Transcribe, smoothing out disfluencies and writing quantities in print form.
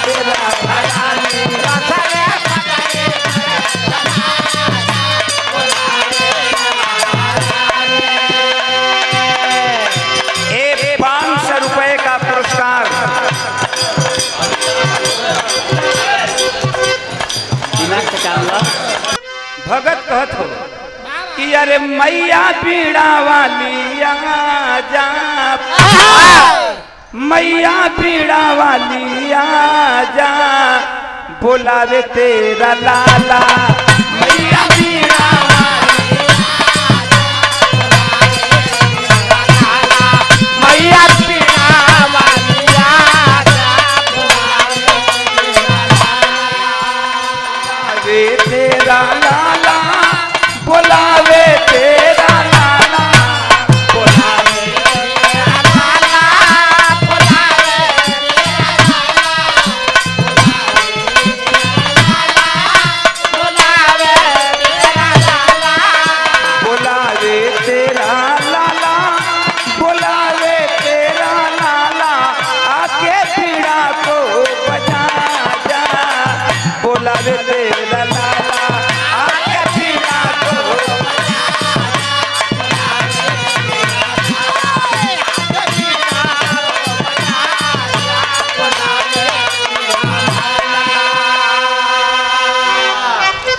तेरा भरानी एक 500 रुपए का पुरस्कार भगत कहत हो कि अरे मैया पीड़ा वाली आजा, मैया पीड़ा वाली आजा, बुलावे तेरा लाला। मैया पीड़ा वाली आजा, मैया पीड़ा वाली आजा, बुलावे तेरा लाला, बुलावे तेरा लाला, बुलावे तेरा लाला, बुलावे तेरा लाला, बुलावे तेरा लाला, बुलावे तेरा लाला, आके पीड़ा को बजा जा, बुलावे तेरा